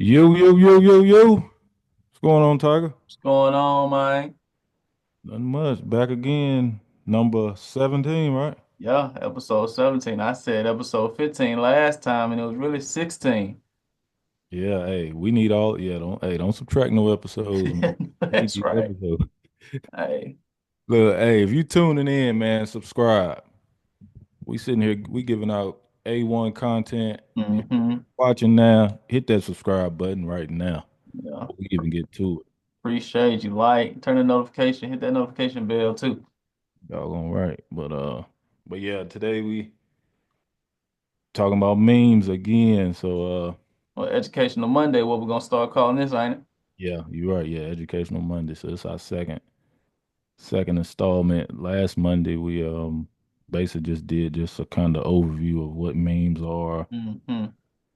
Yo, yo, yo, yo, yo. What's going on, Tiger? What's going on, man? Nothing much. Back again. Number 17, right? Yeah, episode 17. I said episode 15 last time, and it was really 16. Yeah, hey, we need all, yeah, don't subtract no episodes, man. We need That's these right. episodes. Hey. Look, hey, if you tuning in, man, subscribe. We sitting here, we giving out A1 content. If you're Mm-hmm. watching now, hit that subscribe button right now. Yeah. We even get to it. Appreciate you. Like, turn the notification, hit that notification bell too. Y'all all right. But yeah, today we talking about memes again. Well, Educational Monday, what we're gonna start calling this, ain't it? Yeah, you're right. Yeah, Educational Monday. So it's our second installment. Last Monday we basically just did just a kind of overview of what memes are, Mm-hmm.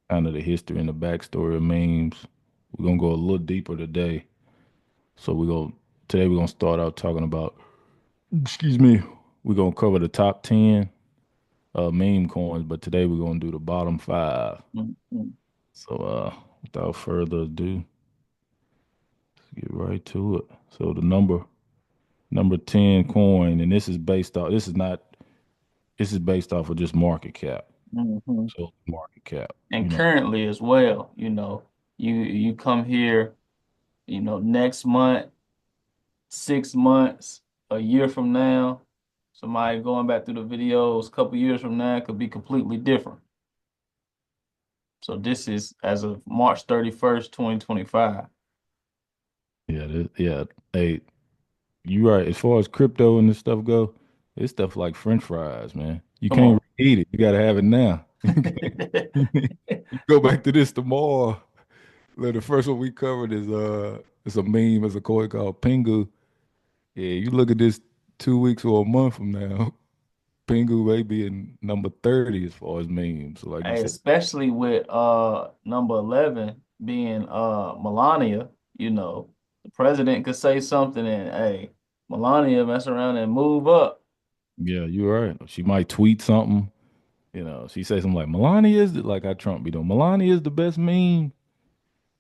kind of the history and the backstory of memes. We're gonna go a little deeper today. So we're gonna start out talking about excuse me. We're gonna cover the top 10 meme coins, but today we're gonna do the bottom five. Mm-hmm. Without further ado, let's get right to it. So the number 10 coin, and this is based off of just market cap. Mm-hmm. So market cap, And currently as well, you come here, next month, 6 months, a year from now, somebody going back through the videos a couple years from now could be completely different. So this is as of March 31st, 2025. yeah. Hey, you right. As far as crypto and this stuff go, it's stuff like French fries, man. You Come can't on. reheat it. You gotta have it now. You go back to this tomorrow. Look, the first one we covered is it's a meme, it's a coin called Pingu. Yeah, you look at this 2 weeks or a month from now, Pingu may be in number 30 as far as memes. So like you Hey, said, especially with number 11 being Melania, the president could say something and hey, Melania mess around and move up. yeah, you're right. She might tweet something. She says something like Melania is like how Trump be doing. Melania is the best meme.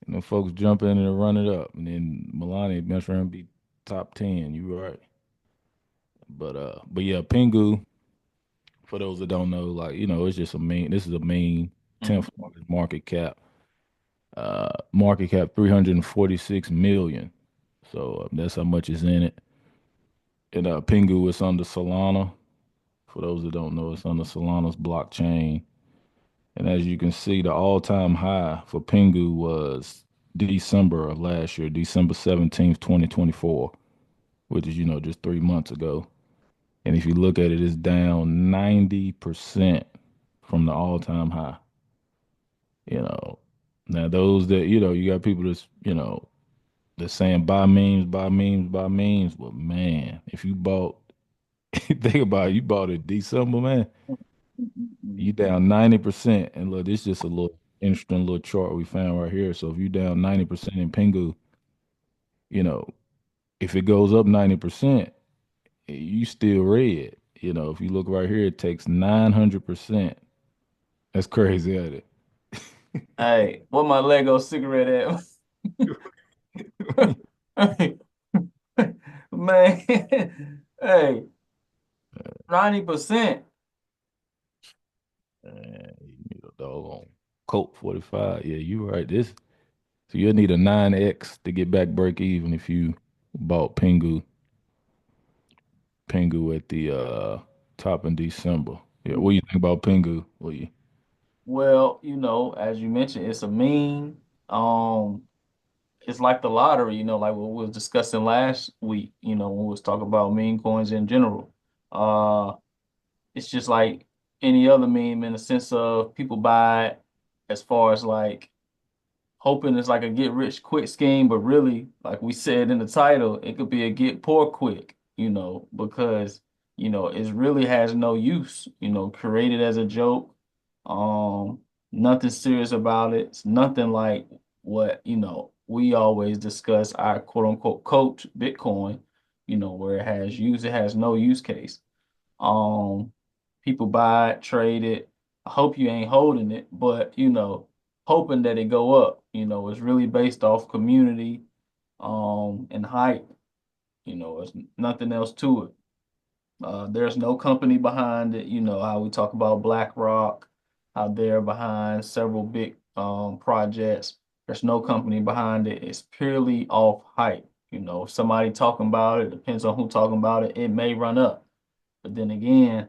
And then folks jump in and run it up. And then Melania mess around and be top 10. You right. But yeah, Pingu, for those that don't know, like, it's just a mean this is a mean 10th Mhm. largest market cap. Market cap 346 million. So that's how much is in it. And Pingu is under Solana. For those that don't know, it's under Solana's blockchain. And as you can see, the all-time high for Pingu was December of last year, December 17th, 2024, which is, just 3 months ago. And if you look at it, it's down 90% from the all-time high. You know, now those that, you got people that's saying buy memes, buy memes, buy memes. But man, if you bought, think about it, you bought it December, man, you down 90%. And look, this is just a little interesting little chart we found right here. So if you down 90% in Pingu, you know, if it goes up 90%, you still red. If you look right here, it takes 900%. That's crazy, ain't it? Hey, what my Lego cigarette at? Man, hey, 90%. You need a doggone Colt 45. Yeah, you right. So you'll need a 9X to get back break even if you bought Pingu at the top in December. Yeah, what do you think about Pingu? What you Well, as you mentioned, it's a meme. Um, it's like the lottery, like what we was discussing last week, when we was talking about meme coins in general. Uh, it's just like any other meme in the sense of people buy it as far as like hoping it's like a get rich quick scheme, but really, like we said in the title, it could be a get poor quick, because it really has no use, created as a joke. Um, Nothing serious about it. It's nothing like what, we always discuss our quote unquote coach Bitcoin, where it has no use case. Um, People buy it, trade it. I hope you ain't holding it, but hoping that it go up. It's really based off community, and hype. It's nothing else to it. There's no company behind it. How we talk about BlackRock, how they're behind several big projects. There's no company behind it. It's purely off hype. If somebody talking about it, depends on who talking about it, it may run up. But then again,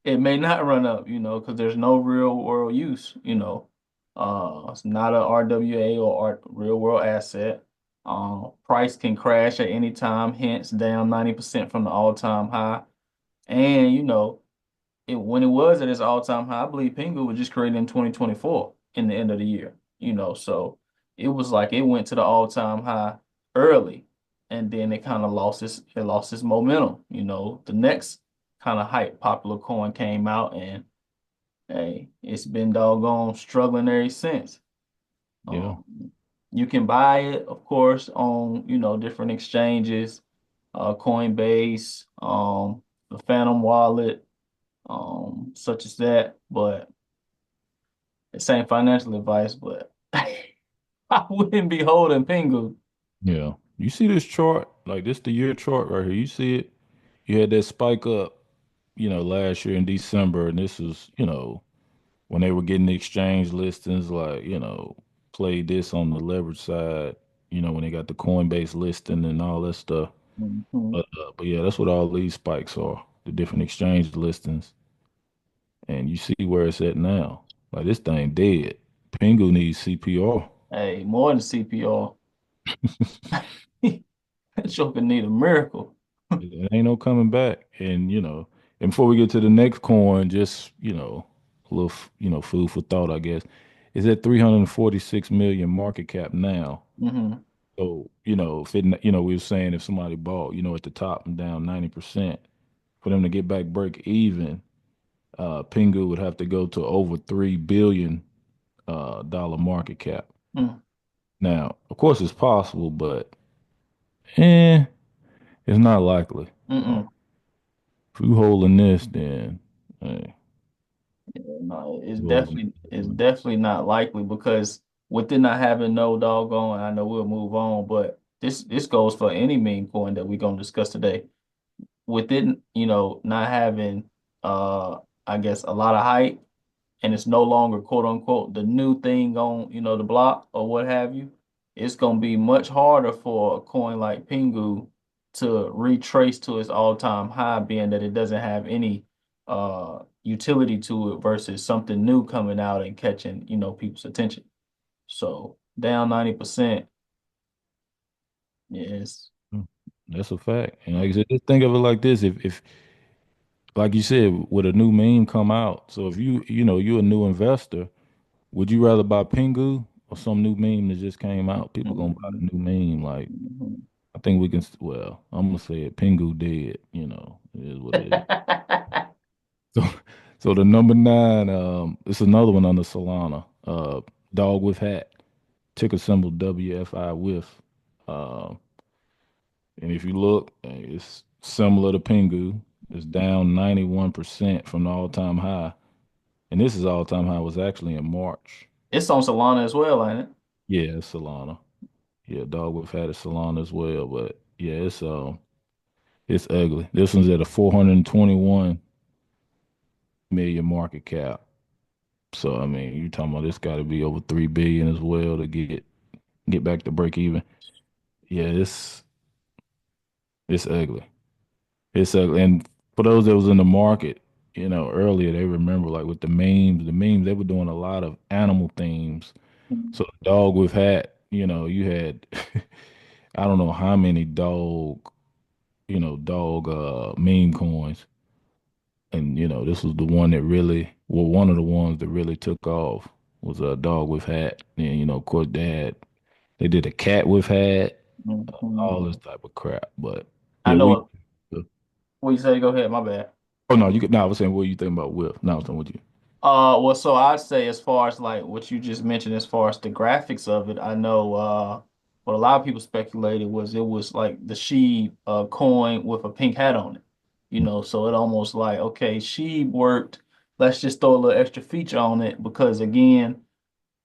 it may not run up, because there's no real world use. It's not a RWA or real world asset. Price can crash at any time, hence down 90% from the all-time high. And when it was at its all-time high, I believe Pingu was just created in 2024 in the end of the year. So it was like it went to the all-time high early, and then it kind of lost its momentum. The next kind of hype popular coin came out, and hey, it's been doggone struggling ever since. Yeah. Um, you can buy it, of course, on different exchanges, Coinbase, the Phantom Wallet, such as that. But it's ain't financial advice, but I wouldn't be holding Pingu. Yeah. You see this chart? Like this the year chart right here. You see it? You had that spike up, last year in December, and this was, when they were getting the exchange listings, like, played this on the leverage side, when they got the Coinbase listing and all that stuff. Mhm. But yeah, that's what all these spikes are, the different exchange listings. And you see where it's at now. Like this thing dead. Pingu needs CPR. Hey, more than CPR. That joker need a miracle. It ain't no coming back. And and before we get to the next coin, just a little food for thought, I guess. Is at 346 million market cap now. Hmm. So if it, we were saying if somebody bought, at the top and down 90%, for them to get back break even, Pingu would have to go to over $3 billion dollar market cap. Mm. Now, of course, it's possible, but eh, it's not likely. Mm-mm. If you holding this, then hey, No, it's you holding definitely it's it. definitely not likely because with it not having no doggone, I know we'll move on, but this goes for any meme coin that we're gonna discuss today. With it, not having I guess a lot of hype, and it's no longer quote unquote the new thing on the block or what have you, it's gonna be much harder for a coin like Pingu to retrace to its all-time high, being that it doesn't have any utility to it versus something new coming out and catching people's attention. So down 90%, yes. Mm, that's a fact. And like I said, just think of it like this: if like you said, would a new meme come out? So if you're a new investor, would you rather buy Pingu or some new meme that just came out? People gonna buy Mhm. the new meme. Like Mhm. I think we can. Well, I'm gonna say it. Pingu dead. It is what it is. So, so the number nine, it's another one under Solana. Dog with hat, ticker symbol WFI with. Uh, and if you look, it's similar to Pingu. It's down 91% from the all-time high. And this is all-time high was actually in March. It's on Solana as well, ain't it? Yeah, it's Solana. Yeah, dog with hat is Solana as well. But yeah, it's ugly. This one's at a 421 million market cap. So I mean, you talking about this got to be over 3 billion as well to get back to break even. Yeah, it's ugly. It's ugly. And for those that was in the market, earlier, they remember like with the memes they were doing a lot of animal themes. So dog with hat, you had I don't know how many dog meme coins. And this was the one that really, well, one of the ones that really took off was a dog with hat. And of course they did a cat with hat, Mhm. all this type of crap. But I yeah, know we. it. What you say? Go ahead. My bad. Oh no, you could. No, I was saying what you think about Will. No, I was talking with you. Well, so I'd say as far as like what you just mentioned, as far as the graphics of it, I know what a lot of people speculated was it was like the Sheeb coin with a pink hat on it. So it almost like, okay, Sheeb worked. Let's just throw a little extra feature on it because again,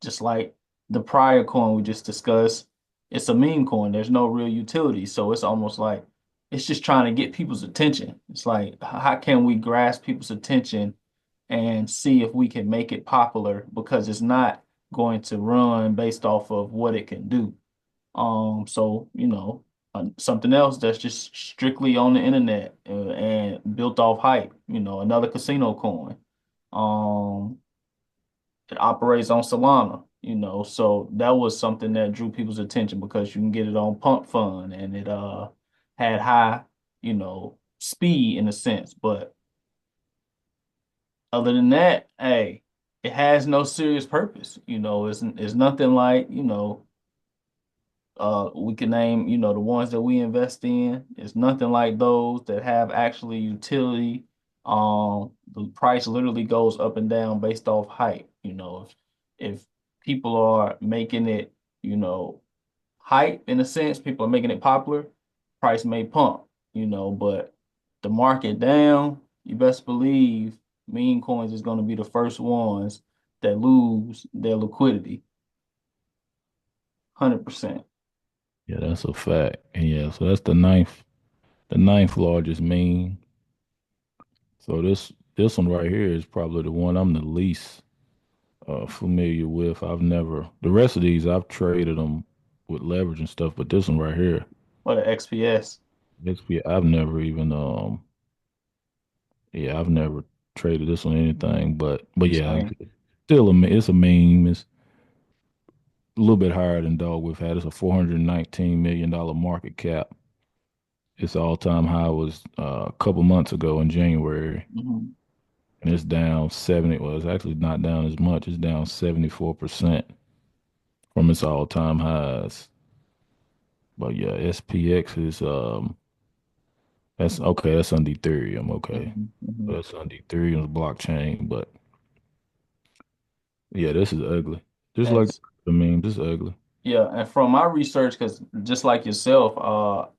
Just like the prior coin we just discussed, it's a meme coin. There's no real utility. So it's almost like it's just trying to get people's attention. It's like, how can we grasp people's attention and see if we can make it popular because it's not going to run based off of what it can do. So something else that's just strictly on the internet and built off hype. Another casino coin. Um, it operates on Solana. So that was something that drew people's attention because you can get it on Pump Fund and it had high, speed in a sense. But other than that, hey, it has no serious purpose. It's nothing like, we can name, the ones that we invest in. It's nothing like those that have actually utility. The price literally goes up and down based off hype. If people are making it, hype in a sense, people are making it popular, price may pump, but the market down, you best believe meme coins is going to be the first ones that lose their liquidity, 100%. Yeah, that's a fact. And yeah, so that's the ninth largest meme. So this one right here is probably the one I'm the least familiar with. The rest of these I've traded them with leverage and stuff, but this one right here, Or the XPS. I've never even yeah, I've never traded this one anything, but yeah, Same. it's a meme. It's a little bit higher than dog we've had. It's a $419 million market cap. Its all-time high was a couple months ago in January, Mhm. and it's down 70. Well, it's actually not down as much. It's down 74% from its all-time highs. But yeah, SPX is that's okay. That's on Ethereum. Okay, Mhm. Mhm. that's on Ethereum's blockchain. But yeah, this is ugly. Just And like the meme, this is ugly. yeah, and from my research, because just like yourself,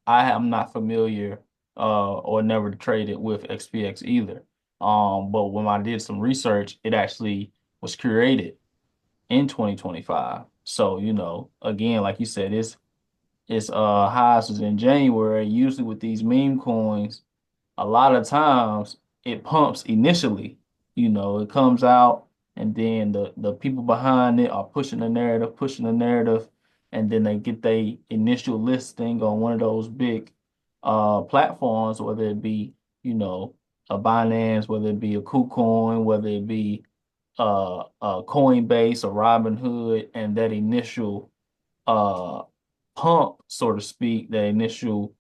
I am not familiar or never traded with XPX either. But when I did some research, it actually was created in 2025. So, again, like you said, it's highs was in January. Usually with these meme coins, a lot of times it pumps initially. It comes out and then the people behind it are pushing the narrative, and then they get their initial listing on one of those big platforms, whether it be, a Binance, whether it be a KuCoin, whether it be a Coinbase or Robinhood, and that initial uh pump, so to speak, the initial,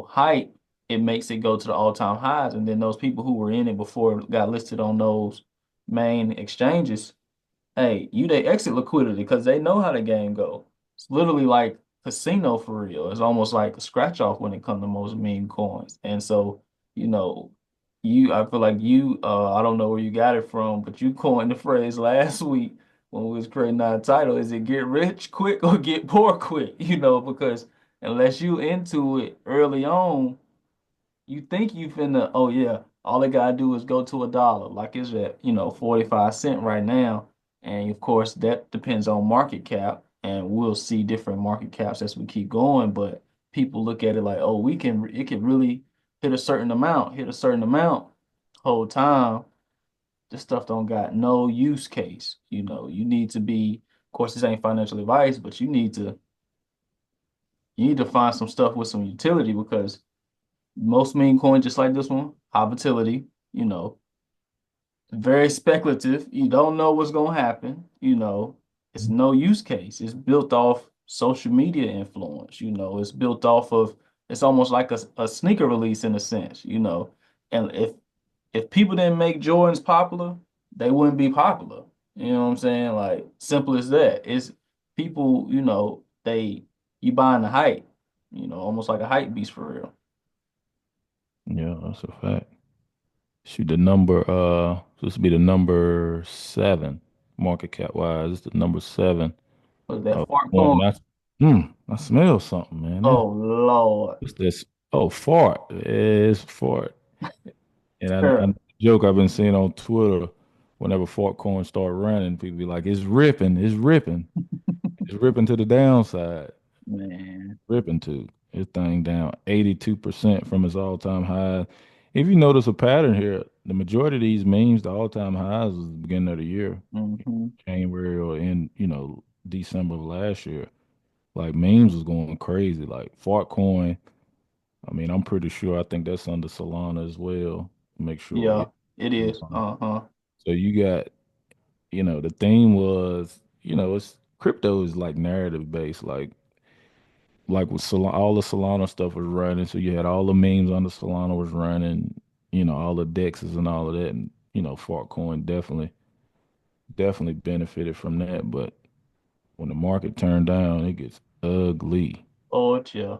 hype, it makes it go to the all-time highs. And then those people who were in it before it got listed on those main exchanges, hey, they exit liquidity because they know how the game go. It's literally like casino for real. It's almost like a scratch off when it comes to most meme coins. And so, you know, I feel like I don't know where you got it from, but you coined the phrase last week when we was creating our title, is it get rich quick or get poor quick? Because unless you into it early on, you think you finna, oh yeah, all they gotta do is go to a dollar, like it's at, 45 cents right now. And of course, that depends on market cap, and we'll see different market caps as we keep going. But people look at it like, oh, it can really hit a certain amount, whole time. This stuff don't got no use case. You need to be, of course, this ain't financial advice, but you need to find some stuff with some utility because most meme coins, just like this one, high volatility, you know, very speculative. You don't know what's gonna happen. It's no use case. It's built off social media influence. It's built off of. It's almost like a sneaker release in a sense. And if people didn't make Jordans popular, they wouldn't be popular. You know what I'm saying? Like simple as that. It's people. You buying the hype. Almost like a hype beast for real. Yeah, that's a fact. Shoot, the number this would be the number seven market cap wise. It's the number seven. Was that Oh, fart one. coin? I smell something, man. Oh Lord. What's this? Oh, fart. Yeah, it's fart. And I Terrible. joke I've been seeing on Twitter. whenever Fort Coin start running, people be like, it's ripping, it's ripping, it's ripping to the downside, Man. ripping to this thing down 82% from its all-time high. If you notice a pattern here, the majority of these memes, the all-time highs was the beginning of the year, Hmm. January or in, December of last year. Like memes was going crazy. Like Fort Coin, I mean, I'm pretty sure I think that's under Solana as well. Make sure, yeah. Yeah, it is. Uh-huh. So you got, the theme was, it's crypto is like narrative based, like with Solana, all the Solana stuff was running. So you had all the memes on the Solana was running, all the dexes and all of that, and Fartcoin definitely benefited from that. But when the market turned down, it gets ugly. Oh, yeah.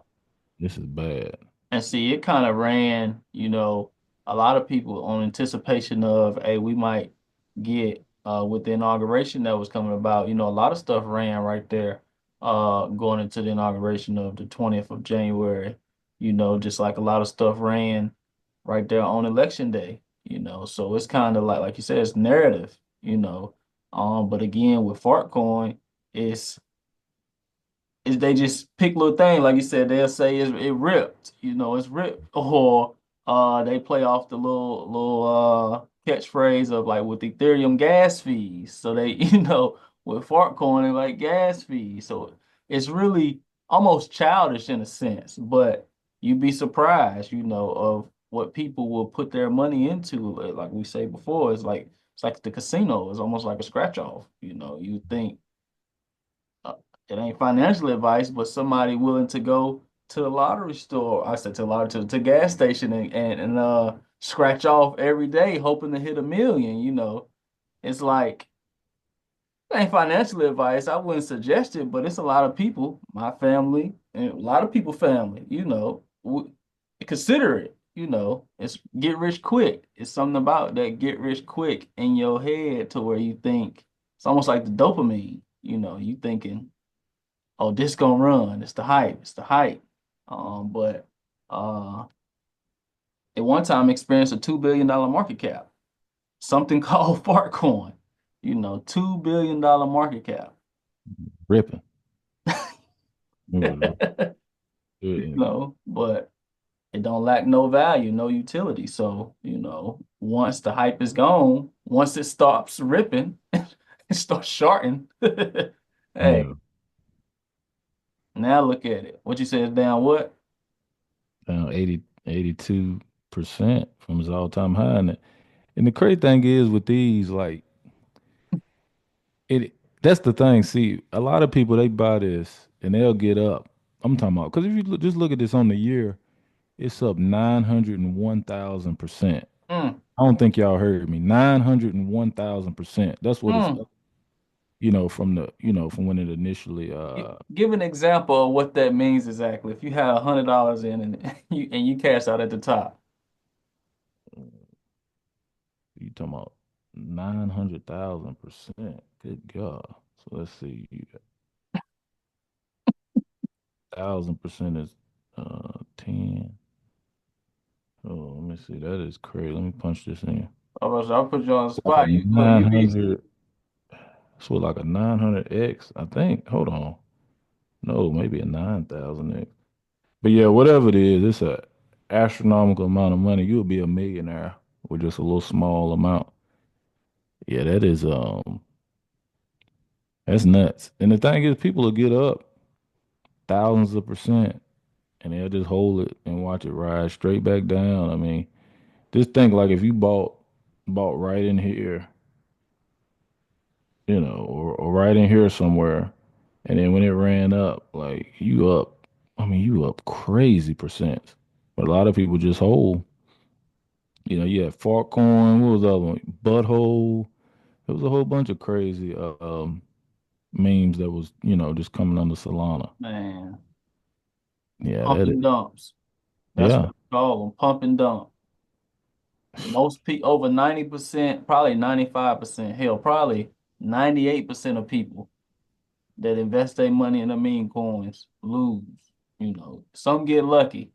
This is bad. And see, it kind of ran, a lot of people on anticipation of, hey, we might get with the inauguration that was coming about, a lot of stuff ran right there going into the inauguration of the 20th of January, just like a lot of stuff ran right there on election day, So it's kind of like you said, it's narrative, But again, with Fartcoin, it's is they just pick little thing, like you said, they'll say it ripped, it's ripped, or they play off the little catchphrase of like with Ethereum gas fees. So they, with Fartcoin, they like gas fees. So it's really almost childish in a sense, but you'd be surprised, of what people will put their money into. Like we say before, it's like the casino. It's almost like a scratch off. You think uh, it ain't financial advice, but somebody willing to go to the lottery store. I said to the lottery to gas station and scratch off every day, hoping to hit a million. It's like it ain't financial advice. I wouldn't suggest it, but it's a lot of people, my family, and a lot of people family. Consider it. It's get rich quick. It's something about that get rich quick in your head to where you think it's almost like the dopamine. You thinking oh, this gonna run. It's the hype. It's the hype. But at one time experienced a $2 billion market cap. Something called Fartcoin. $2 billion market cap. Ripping. It was ripping. But it don't lack no value, no utility. So, once the hype is gone, once it stops ripping, it starts shorting. Hey, Yeah, now look at it. What you said is down what? down 82% from his all-time high. And the crazy thing is with these, like it that's the thing. See, a lot of people they buy this and they'll get up. I'm talking about because if you just look at this on the year, it's up 901,000%. Mm, I don't think y'all heard me. 901,000%. That's what it's mm. up, from when it initially Give an example of what that means exactly. If you had $100 in and you cash out at the top. you talking about 900,000%. Good God. So let's see. 1,000% is 10. Oh, let me see. That is crazy. Let me punch this in. I'll put you on the Like a spot. You be 900. It's with like a 900X, I think. Hold on. No, maybe a 9,000X. But yeah, whatever it is, it's a astronomical amount of money. You'll be a millionaire with just a little small amount. Yeah, that's nuts. And the thing is, people will get up thousands of percent and they'll just hold it and watch it rise straight back down. I mean, just think like if you bought right in here, or right in here somewhere, and then when it ran up, like you up, I mean, you up crazy percents. But a lot of people just hold. You had Fartcoin. What was the other one? Butthole. There was a whole bunch of crazy memes that was, just coming on the Solana. man, Yeah, pump that is. and dumps. That's what Yeah, you call them, pump and dump. Most people, over 90%, probably 95%, hell, probably 98% of people that invest their money in the meme coins lose. Some get lucky.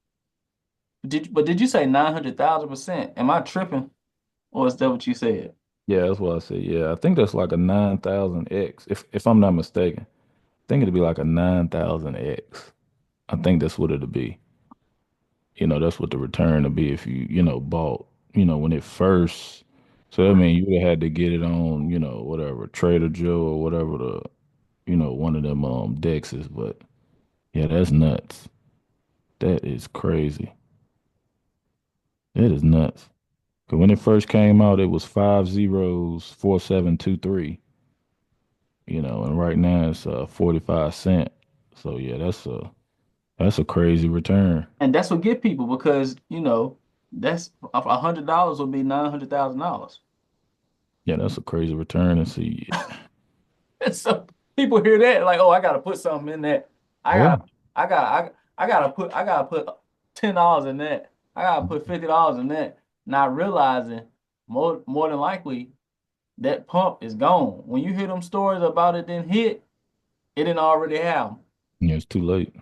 But did you say 900,000%? Am I tripping? Or is that what you said? Yeah, that's what I said. Yeah, I think that's like a 9,000x. If I'm not mistaken, I think it'd be like a 9,000x. I think that's what it'd be. That's what the return would be if you bought, when it first. So I mean, you would have had to get it on, whatever, Trader Joe or whatever one of them dexes. But yeah, that's nuts. That is crazy. It is nuts. Cause when it first came out, it was 504723. And right now it's 45 cent. So yeah, that's a crazy return. And that's what get people because, that's $100 would be $900,000. Yeah, that's a crazy return. And see, And so people hear that like, oh, I gotta put something in that. I yeah, got I gotta put $10 in that. I gotta put $50 in that. Not realizing more than likely that pump is gone. When you hear them stories about it didn't hit, it didn't already happen. yeah, it's too late.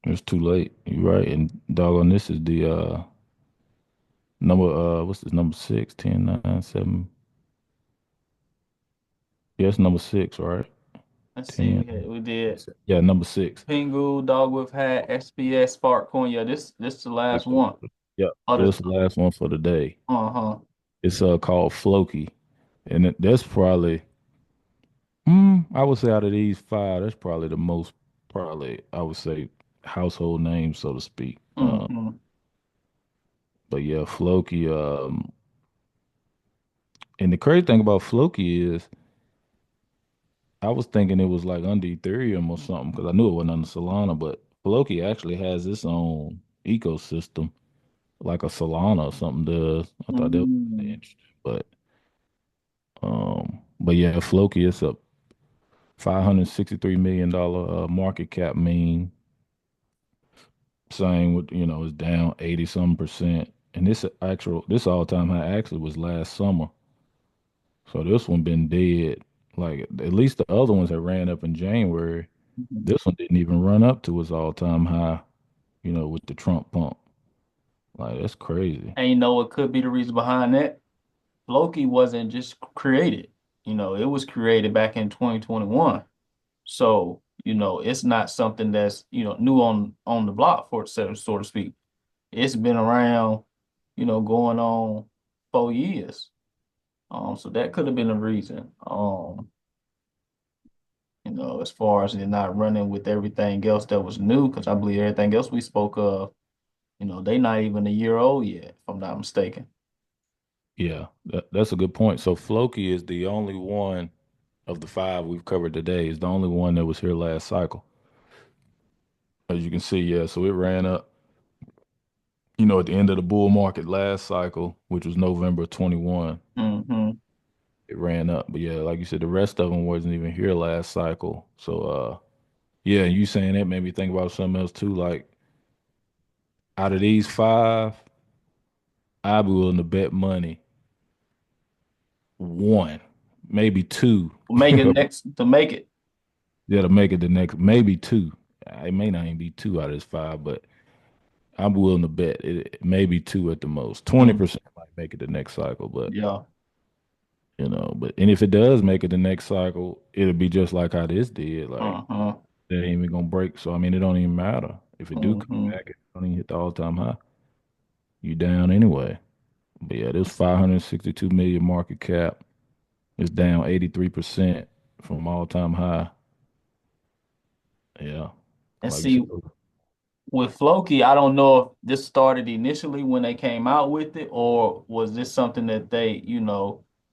It's too late. You're right. And doggone, this is the number. What's this number six? 10, 9, 7. Yeah, it's number six, right? Let's see, 10. we did Yeah, number six. Pingu, Dogwoof Hat, SBS, Spark Coin. Yeah, this is the last Six of one. them. Yeah. So Other, this is the last one for the day. uh-huh. It's called Floki, and that's probably I would say out of these five, that's probably the most probably I would say household name, so to speak. Mm-hmm. But yeah, Floki. And the crazy thing about Floki is I was thinking it was like under Ethereum or something because I knew it wasn't under Solana, but Floki actually has its own ecosystem, like a Solana or something does. I thought that was Mm. interesting. But yeah, Floki is a $563 million market cap mean. Same with, it's down 80 some percent. And this all time high actually was last summer. So this one been dead. Like at least the other ones that ran up in January. Mhm. This one didn't even run up to its all time high, with the Trump pump. Like that's crazy. And you know what could be the reason behind that? Loki wasn't just created. It was created back in 2021. So, it's not something that's, new on the block for itself, so to speak. It's been around, going on 4 years. So that could have been a reason. As far as it not running with everything else that was new, because I believe everything else we spoke of, they not even a year old yet, if I'm not mistaken. Yeah, that's a good point. So Floki is the only one of the five we've covered today, is the only one that was here last cycle. As you can see, yeah, so it ran up, at the end of the bull market last cycle, which was November 21. Mm-hmm. It ran up. But yeah, like you said, the rest of them wasn't even here last cycle. So yeah, you saying that made me think about something else too. Like out of these five, I'd be willing to bet money one, maybe two. Make it next to make it. Yeah, to make it the next, maybe two. It may not even be two out of this five, but I'm willing to bet it maybe two at the most. Mm, 20% might make it the next cycle, but yeah. and if it does make it the next cycle, it'll be just like how this did. Like Uh-huh. they ain't even gonna break. So I mean, it don't even matter if it do come Mm-hmm. back. It don't even hit the all time high. You down anyway. But yeah, this 562 million market cap is down 83% from all time high. Yeah, And like you said. see, with Floki, I don't know if this started initially when they came out with it, or was this something that they,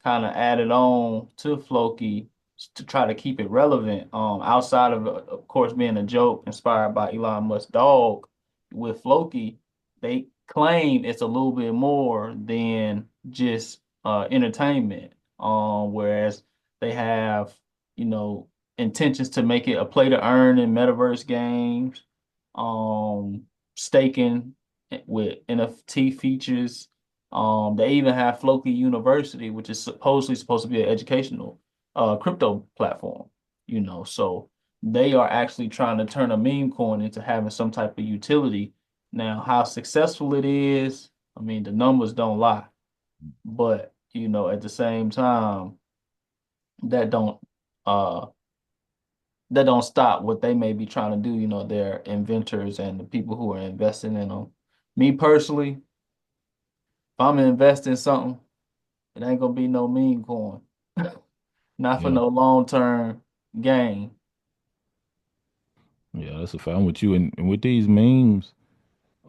kind of added on to Floki to try to keep it relevant. Outside of course, being a joke inspired by Elon Musk's dog, with Floki, they claim it's a little bit more than just entertainment. Whereas they have, you know, intentions to make it a play to earn in metaverse games, um, staking with NFT features. They even have Floki University, which is supposedly supposed to be an educational crypto platform, so they are actually trying to turn a meme coin into having some type of utility. Now, how successful it is, I mean, the numbers don't lie, but at the same time, that don't uh that don't stop what they may be trying to do, their inventors and the people who are investing in them. Me personally, if I'm investing in something, it ain't gonna be no meme coin. Not for Yeah, no long-term gain. yeah, that's a fact. I'm with you. And with these memes,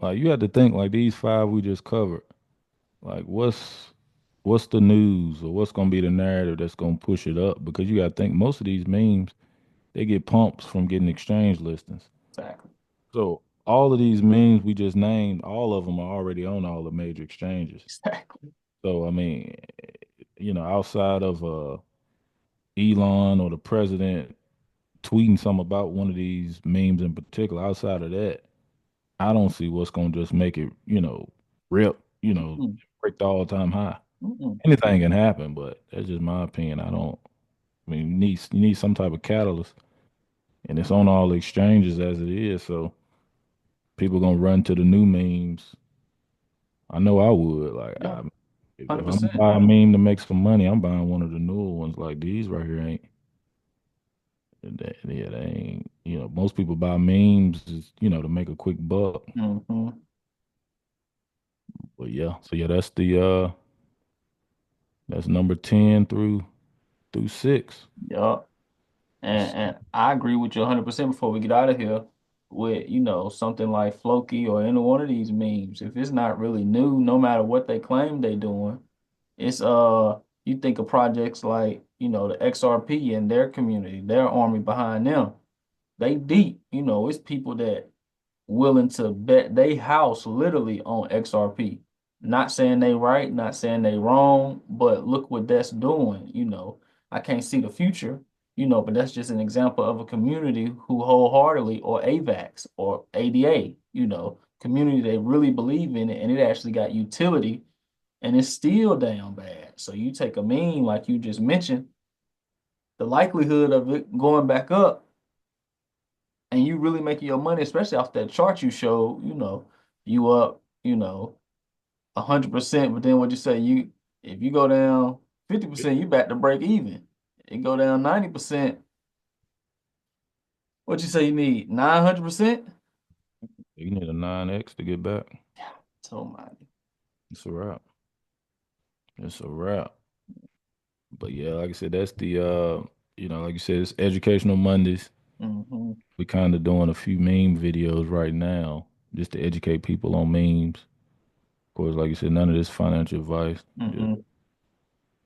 like you have to think like these five we just covered. Like what's the news or what's gonna be the narrative that's gonna push it up? Because you gotta think most of these memes they get pumps from getting exchange listings. Exactly. So all of these memes we just named, all of them are already on all the major exchanges. Exactly. So I mean, outside of Elon or the president tweeting something about one of these memes in particular, outside of that, I don't see what's gonna just make it, rip, Mm-mm. break the all-time high. Mm-mm. Anything can happen, but that's just my opinion. I mean, you need some type of catalyst, and it's on all the exchanges as it is. So people gonna run to the new memes. I know I would. Like, Yeah, if I'm gonna 100%. buy a meme to make some money, I'm buying one of the newer ones. Like these right here ain't. Yeah, they ain't. Most people buy memes, to make a quick buck. Mm-hmm. But yeah, so yeah, that's number 10 through 6. Yeah. And I agree with you 100% before we get out of here with, something like Floki or any one of these memes. If it's not really new, no matter what they claim they doing, it's you think of projects like, the XRP and their community, their army behind them. They deep, it's people that willing to bet they house literally on XRP. Not saying they right, not saying they wrong, but look what that's doing. I can't see the future, but that's just an example of a community who wholeheartedly, or AVAX or ADA, community they really believe in it and it actually got utility and it's still down bad. So you take a meme like you just mentioned, the likelihood of it going back up and you really making your money, especially off that chart you showed, you up, 100%. But then what you say, if you go down 50%, you back to break even. It go down 90%. What you say you need? 900%? You need a 9x to get back. Yeah, so mighty. It's a wrap. It's a wrap. But yeah, like I said, that's like you said, it's educational Mondays. Mm-hmm. We kind of doing a few meme videos right now just to educate people on memes. Of course, like you said, none of this financial advice. Just Mm-hmm.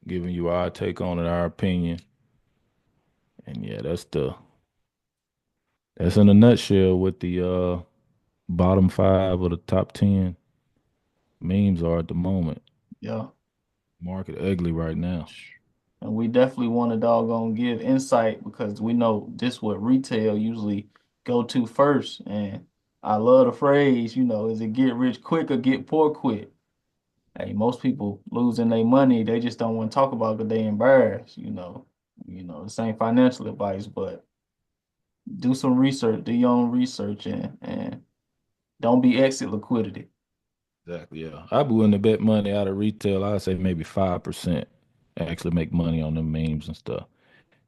giving you our take on it, our opinion. And yeah, that's in a nutshell what the bottom five of the top 10 memes are at the moment. Yeah. Market ugly right now. And we definitely want to doggone give insight because we know this what retail usually go to first. And I love the phrase, is it get rich quick or get poor quick? Hey, most people losing their money, they just don't want to talk about it because they embarrassed, This ain't financial advice, but do some research, do your own research and don't be exit liquidity. Exactly. Yeah. I'd be willing to bet money out of retail. I'd say maybe 5% actually make money on them memes and stuff.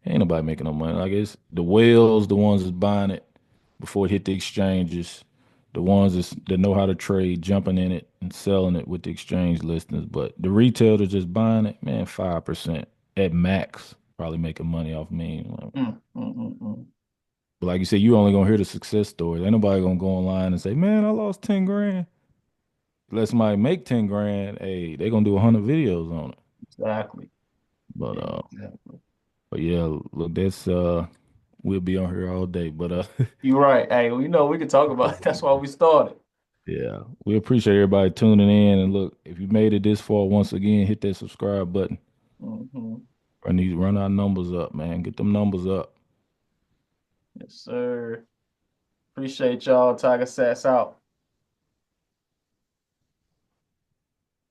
Ain't nobody making no money. Like it's the whales, the ones that's buying it before it hit the exchanges, the ones that know how to trade, jumping in it and selling it with the exchange listings. But the retailers just buying it, man, 5% at max, probably making money off memes. Mm, mm, mm, mm. But like you said, you only gonna hear the success stories. Ain't nobody gonna go online and say, "Man, I lost 10 grand." Let somebody make 10 grand, hey, they gonna do 100 videos on it. Exactly. But Exactly. but yeah, look, that's we'll be on here all day. But You're right. Hey, well, we can talk about it. That's why we started. yeah, we appreciate everybody tuning in. And look, if you made it this far, once again, hit that subscribe button. Hmm. Run our numbers up, man. Get them numbers up. Yes, sir. Appreciate y'all. Tiger Sats out.